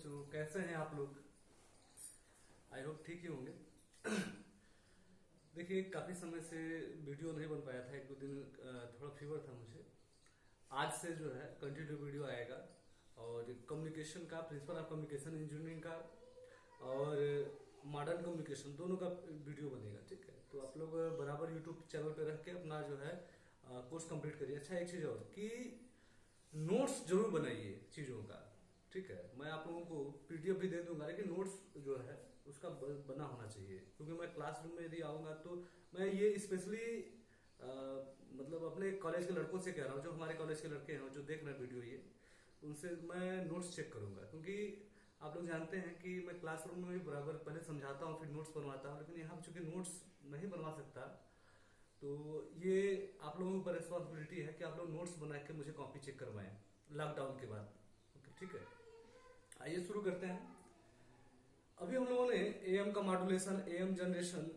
तो कैसे हैं आप लोग? आई होप ठीक ही होंगे। देखिए, काफी समय से वीडियो नहीं बन पाया था। एक दो दिन थोड़ा फीवर था मुझे। आज से जो है कंटिन्यू वीडियो आएगा, और कम्युनिकेशन का, प्रिंसिपल ऑफ कम्युनिकेशन इंजीनियरिंग का और मॉडर्न कम्युनिकेशन दोनों का वीडियो बनेगा। ठीक है, तो आप लोग बराबर यूट्यूब चैनल पे रख के अपना जो है कोर्स कंप्लीट करिए। अच्छा, एक चीज और कि नोट्स जरूर बनाइए चीजों का। ठीक है, मैं आप लोगों को पीडीएफ भी दे दूंगा, लेकिन नोट्स जो है उसका बना होना चाहिए, क्योंकि मैं क्लासरूम में यदि आऊंगा तो मैं ये स्पेशली मतलब अपने कॉलेज के लड़कों से कह रहा हूँ, जो हमारे कॉलेज के लड़के हैं जो देख रहे हैं वीडियो ये, उनसे मैं नोट्स चेक करूंगा। क्योंकि आप लोग जानते हैं कि मैं क्लासरूम में भी बराबर पहले समझाता हूँ, फिर नोट्स बनवाता हूँ, लेकिन यहाँ चूंकि नोट्स नहीं बनवा सकता, तो ये आप लोगों पर रिस्पॉन्सिबिलिटी है कि आप लोग नोट्स बना के मुझे कॉपी चेक करवाएं लॉकडाउन के बाद। ओके, ठीक है, आइए शुरू करते हैं। अभी हम लोगों ने एएम का मॉड्यूलेशन, एएम जनरेशन,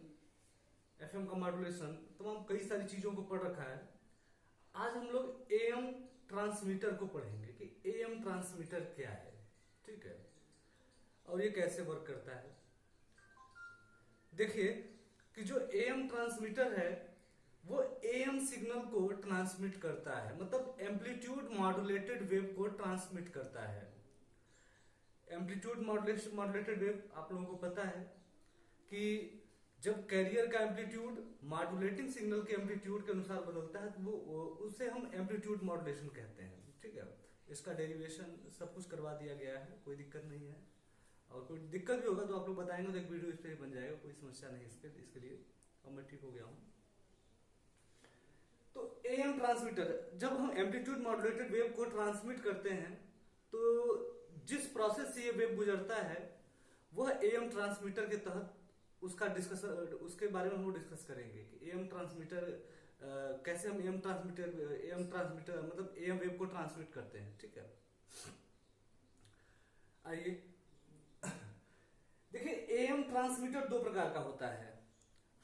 एफएम का मॉड्यूलेशन, तमाम कई सारी चीजों को पढ़ रखा है। आज हम लोग एएम ट्रांसमीटर को पढ़ेंगे कि एएम ट्रांसमीटर क्या है। ठीक है, और ये कैसे वर्क करता है। देखिए कि जो एएम ट्रांसमीटर है वो एएम सिग्नल को ट्रांसमिट करता है, मतलब एम्पलीट्यूड मॉड्यूलेटेड वेव को ट्रांसमिट करता है। एम्पलीट्यूड मॉड्यूलेटेड वेव आप लोगों को पता है कि जब कैरियर का एम्पलीट्यूड मॉड्यूलेटिंग सिग्नल के एम्पलीट्यूड के अनुसार बदलता है तो वो उससे हम एम्पलीट्यूड मॉड्यूलेशन कहते हैं। ठीक है, इसका डेरिवेशन सब कुछ करवा दिया गया है, कोई दिक्कत नहीं है। और कोई दिक्कत भी होगा तो आप लोग बताएंगे तो एक वीडियो इस पर बन जाएगा, कोई समस्या नहीं इसके लिए। अब मैं ठीक हो गया हूं। तो एएम ट्रांसमीटर, जब हम एम्पलीट्यूड मॉड्यूलेटेड वेव को ट्रांसमिट करते हैं तो जिस प्रोसेस से ये वेव गुजरता है वह एएम ट्रांसमीटर के तहत उसका डिस्कशन, उसके बारे में हम डिस्कस करेंगे कि एएम ट्रांसमीटर कैसे हम एएम ट्रांसमीटर मतलब एएम वेव को ट्रांसमिट करते हैं। ठीक है, आइए देखिए, एएम ट्रांसमीटर दो प्रकार का होता है,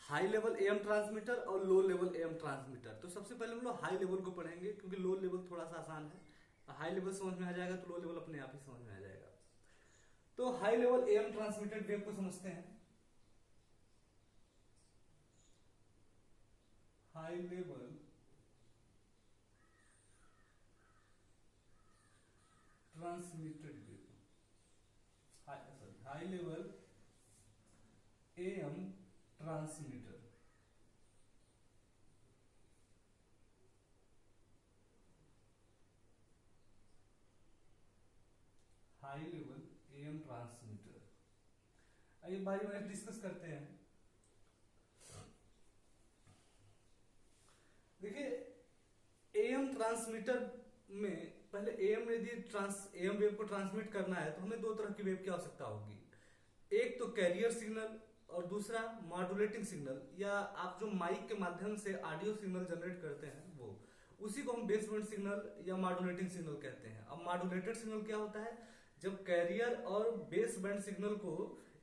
हाई लेवल एएम ट्रांसमीटर और लो लेवल एएम ट्रांसमीटर। तो सबसे पहले हम लोग हाई लेवल को पढ़ेंगे, क्योंकि लो लेवल थोड़ा सा आसान है। हाई लेवल समझ में आ जाएगा तो लो लेवल अपने आप ही समझ में आ जाएगा। तो high level am transmitted wave को समझते हैं। High level transmitted wave, high level am transmitter. High level am transmitter, आइए बारी बारी डिस्कस करते हैं। देखिए, एएम ट्रांसमीटर में पहले एएम यदि एएम वेव को ट्रांसमिट करना है तो हमें दो तरह की वेव की आवश्यकता होगी। एक तो कैरियर सिग्नल और दूसरा मॉड्यूलेटिंग सिग्नल, या आप जो माइक के माध्यम से ऑडियो सिग्नल जनरेट करते हैं वो, उसी को हम बेस बैंड सिग्नल या मॉड्यूलेटिंग सिग्नल कहते हैं। अब मॉड्यूलेटेड सिग्नल क्या होता है? जब कैरियर और बेस बैंड सिग्नल को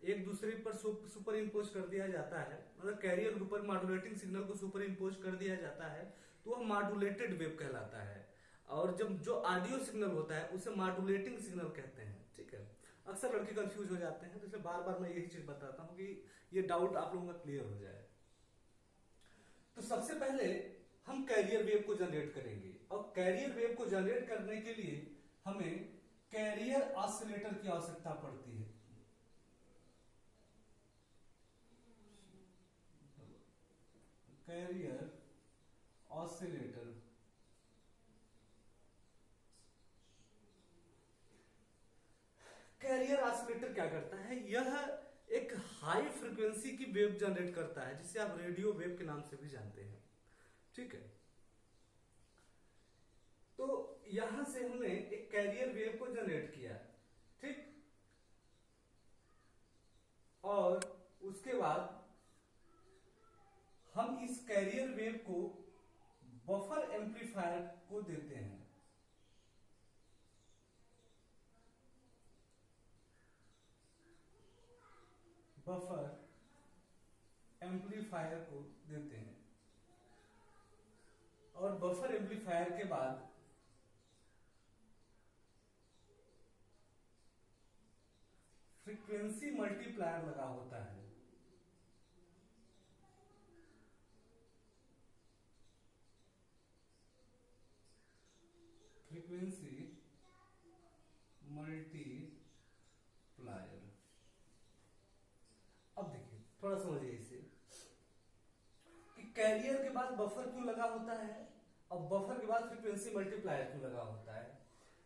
एक दूसरे पर सुपर इम्पोज कर दिया जाता है, मतलब कैरियर के ऊपर मॉड्यूलेटिंग सिग्नल को सुपर इम्पोज कर दिया जाता है तो वह मॉड्यूलेटेड वेव कहलाता है। और जब जो ऑडियो सिग्नल होता है उसे मॉड्यूलेटिंग सिग्नल कहते हैं। ठीक है, अक्सर लड़के कंफ्यूज हो जाते हैं, तो इसलिए बार बार मैं यही चीज बताता हूं कि ये डाउट आप लोगों का क्लियर हो जाए। तो सबसे पहले हम कैरियर वेव को जनरेट करेंगे, और कैरियर वेव को जनरेट करने के लिए हमें कैरियर ऑसिलेटर की आवश्यकता पड़ती है। कैरियर ऑसिलेटर, कैरियर ऑसिलेटर क्या करता है? यह एक हाई फ्रीक्वेंसी की वेव जनरेट करता है, जिसे आप रेडियो वेव के नाम से भी जानते हैं। ठीक है, तो यहां से हमने एक कैरियर वेव को जनरेट किया। ठीक, और उसके बाद हम इस कैरियर वेव को बफर एम्पलीफायर को देते हैं। बफर एम्पलीफायर को देते हैं, और बफर एम्पलीफायर के बाद फ्रीक्वेंसी मल्टीप्लायर लगा होता है। Frequency multiplier. अब देखिए थोड़ा समझिए इसे कि कैरियर के बाद बफर क्यों लगा होता है और बफर के बाद फ्रीक्वेंसी मल्टीप्लायर क्यों लगा होता है।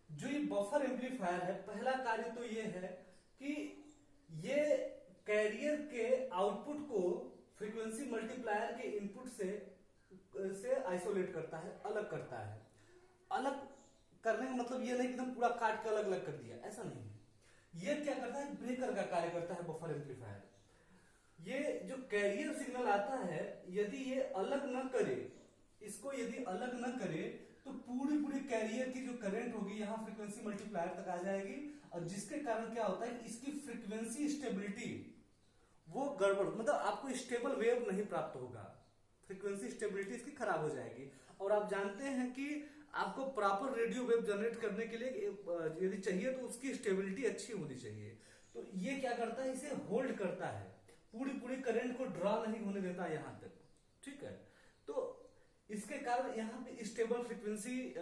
जो ये बफर एम्पलीफायर है, पहला कार्य तो ये है कि ये कैरियर के आउटपुट को फ्रीक्वेंसी मल्टीप्लायर के इनपुट से आइसोलेट करता है, अलग करता है। अलग करने का मतलब ये नहीं कि एकदम पूरा काट के अलग अलग कर दिया, ऐसा नहीं है। ये क्या करता है, ब्रेकर का कार्य करता है बफर एम्पलीफायर। ये जो कैरियर सिग्नल आता है, यदि ये अलग न करे, इसको यदि अलग न करे तो पूरी पूरी कैरियर की जो करंट होगी यहाँ फ्रीक्वेंसी मल्टीप्लायर तक आ जाएगी, और जिसके कारण क्या होता है, इसकी फ्रीक्वेंसी स्टेबिलिटी वो गड़बड़, मतलब आपको स्टेबल वेव नहीं प्राप्त होगा, फ्रीक्वेंसी स्टेबिलिटी इसकी खराब हो जाएगी। और आप जानते हैं कि आपको प्रॉपर रेडियो वेव जनरेट करने के लिए यदि चाहिए तो उसकी स्टेबिलिटी अच्छी होनी चाहिए। तो ये क्या करता है, इसे होल्ड करता है, पूरी पूरी करंट को ड्रॉ नहीं होने देता यहां तक, ठीक है। तो इसके कारण यहाँ पे stable frequency,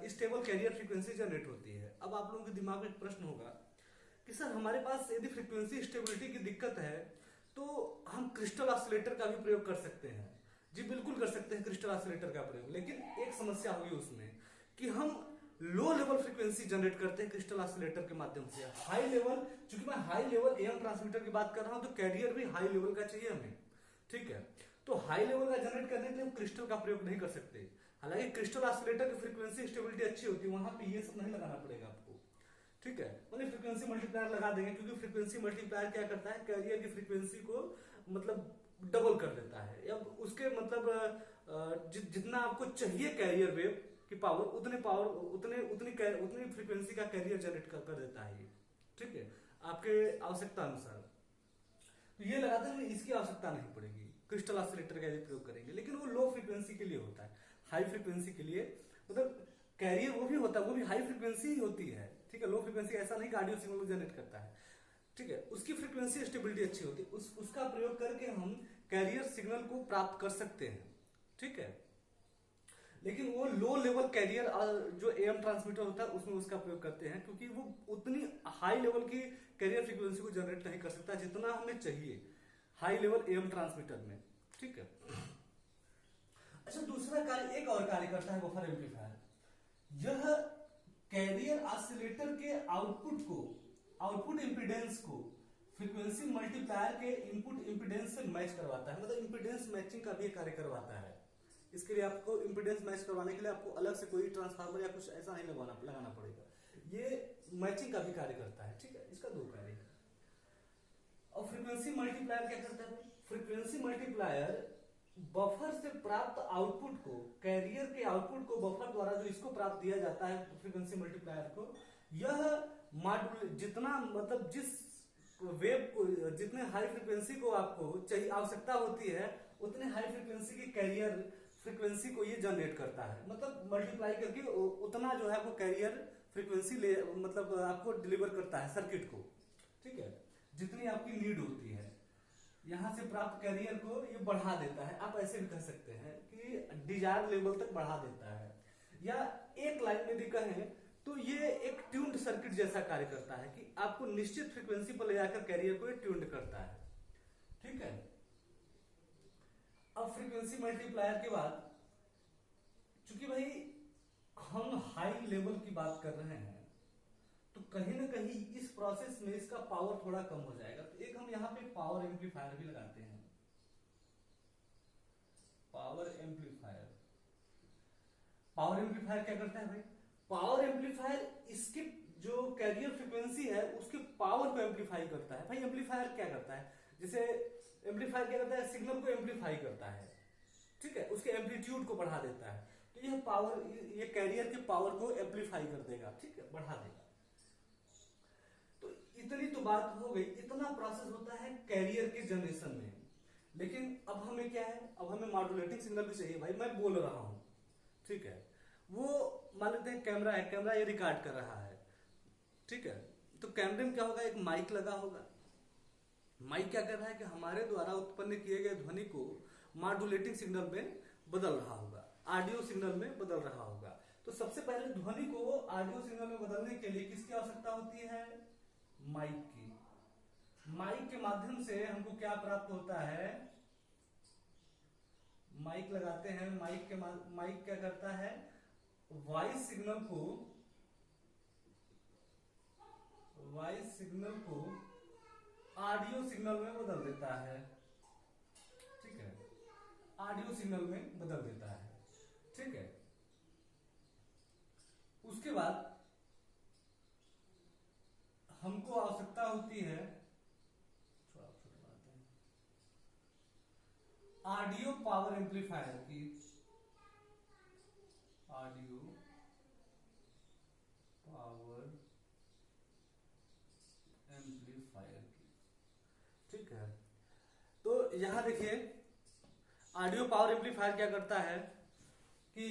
stable carrier frequency generate होती है। अब आप लोगों के दिमाग में एक प्रश्न होगा कि सर हमारे पास यदि फ्रीक्वेंसी स्टेबिलिटी की दिक्कत है तो हम क्रिस्टल ऑसिलेटर का भी प्रयोग कर सकते हैं। जी बिल्कुल कर सकते हैं क्रिस्टल ऑसिलेटर का प्रयोग, लेकिन एक समस्या होगी उसमें कि हम लो लेवल फ्रीक्वेंसी जनरेट करते हैं क्रिस्टल ऑसिलेटर के माध्यम से। हाई लेवल, चूंकि मैं हाई लेवल एएम ट्रांसमीटर की बात कर रहा हूं तो कैरियर भी हाई लेवल का चाहिए हमें, ठीक है। तो हाई लेवल का जनरेट करने के लिए हम क्रिस्टल का प्रयोग नहीं कर सकते। हालांकि क्रिस्टल ऑसिलेटर की फ्रीक्वेंसी स्टेबिलिटी अच्छी होती है, वहां पे ये सब नहीं लगाना पड़ेगा आपको, ठीक है। मतलब फ्रीक्वेंसी मल्टीप्लायर लगा देंगे, क्योंकि फ्रीक्वेंसी मल्टीप्लायर क्या करता है, कैरियर की फ्रीक्वेंसी को मतलब डबल कर देता है। अब उसके मतलब जितना आपको चाहिए कैरियर वेव की पावर, उतनी फ्रीक्वेंसी का कैरियर जनरेट कर देता है ये, ठीक है, आपके आवश्यकता अनुसार। तो ये लगाते हैं, इसकी आवश्यकता नहीं पड़ेगी, क्रिस्टल ऑसिलेटर का यदि प्रयोग करेंगे। लेकिन वो लो फ्रीक्वेंसी के लिए होता है, हाई फ्रीक्वेंसी के लिए मतलब कैरियर वो भी होता है, वो भी हाई फ्रीक्वेंसी ही होती है, ठीक है। लो फ्रीक्वेंसी ऐसा नहीं कि ऑडियो सिग्नल जनरेट करता है, ठीक है। उसकी फ्रीक्वेंसी स्टेबिलिटी अच्छी होती है, उसका प्रयोग करके हम कैरियर सिग्नल को प्राप्त कर सकते हैं, ठीक है। लेकिन वो लो लेवल कैरियर जो एएम ट्रांसमीटर होता है उसमें उसका प्रयोग करते हैं, क्योंकि वो उतनी हाई लेवल की कैरियर फ्रीक्वेंसी को जनरेट नहीं कर सकता जितना हमें चाहिए हाई लेवल एएम ट्रांसमीटर में, ठीक है। अच्छा, दूसरा कार्य, एक और कार्य करता है बफर एम्पलीफायर। यह कैरियर ऑसिलेटर के आउटपुट इंपीडेंस को फ्रीक्वेंसी मल्टीप्लायर के इनपुट इंपीडेंस से मैच करवाता है, मतलब इंपीडेंस मैचिंग का भी कार्य करवाता है। इसके लिए आपको इंपीडेंस मैच करवाने के लिए आपको अलग से कोई ट्रांसफार्मर या कुछ ऐसा नहीं लगाना पड़ेगा, ये मैचिंग का भी कार्य करता है, ठीक है। इसका दो कार्य है। और फ्रीक्वेंसी मल्टीप्लायर क्या करता है, फ्रीक्वेंसी मल्टीप्लायर बफर से प्राप्त आउटपुट को, कैरियर के आउटपुट को बफर द्वारा जो इसको प्राप्त दिया जाता है फ्रीक्वेंसी मल्टीप्लायर को, यह मॉड्यूल जितना मतलब जिस वेव को, जितने हाई फ्रीक्वेंसी को आपको चाहिए आवश्यकता होती है, उतने हाई फ्रीक्वेंसी की कैरियर फ्रीक्वेंसी को ये जनरेट करता है, मतलब मल्टीप्लाई करके उतना जो है वो कैरियर फ्रीक्वेंसी ले, मतलब आपको डिलीवर करता है सर्किट को, ठीक है, जितनी आपकी नीड होती है। यहां से प्राप्त कैरियर को ये बढ़ा देता है, आप ऐसे भी कह सकते हैं कि डिजायर लेवल तक बढ़ा देता है। या एक लाइन में भी कहें तो ये एक ट्यून्ड सर्किट जैसा कार्य करता है कि आपको निश्चित फ्रीक्वेंसी पर ले जाकर कैरियर को ये ट्यून्ड करता है, ठीक है। अब फ्रीक्वेंसी मल्टीप्लायर के बाद, चूंकि भाई हम हाई लेवल की बात कर रहे हैं तो कहीं ना कहीं इस प्रोसेस में इसका पावर थोड़ा कम हो जाएगा, तो एक हम यहाँ पे पावर एम्पलीफायर भी लगाते हैं। पावर एम्पलीफायर क्या करता है भाई, पावर एम्पलीफायर इसके जो कैरियर फ्रीक्वेंसी है उसके पावर को एम्पलीफाई करता है। भाई एम्पलीफायर क्या करता है, जैसे एम्पलीफायर क्या करता है, सिग्नल को एम्पलीफाई करता है, ठीक है, उसके एम्पलीट्यूड को बढ़ा देता है। तो यह पावर, ये कैरियर के पावर को एम्पलीफाई कर देगा, ठीक है, बढ़ा देगा। तो इतनी तो बात हो गई, इतना प्रोसेस होता है कैरियर के जनरेशन में। लेकिन अब हमें क्या है, अब हमें मॉड्यूलेटिंग सिग्नल भी चाहिए। भाई मैं बोल रहा हूं, ठीक है, वो मान लेते हैं कैमरा है, कैमरा ये रिकॉर्ड कर रहा है, ठीक है, तो कैमरे में क्या होगा, एक माइक लगा होगा। माइक क्या कर रहा है कि हमारे द्वारा उत्पन्न किए गए ध्वनि को मॉड्यूलेटिंग सिग्नल में बदल रहा होगा, ऑडियो सिग्नल में बदल रहा होगा। तो सबसे पहले ध्वनि को ऑडियो सिग्नल में बदलने के लिए किसकी आवश्यकता होती है, माइक की। माइक के माध्यम से हमको क्या प्राप्त होता है, माइक लगाते हैं, माइक क्या करता है, वॉइस सिग्नल को ऑडियो सिग्नल में बदल देता है। ठीक है, ऑडियो सिग्नल में बदल देता है। ठीक है, उसके बाद हमको आवश्यकता होती है, ऑडियो पावर एम्पलीफायर की। ऑडियो पावर एम्पलीफायर की। ठीक है, तो यहां देखिए ऑडियो पावर एम्पलीफायर क्या करता है कि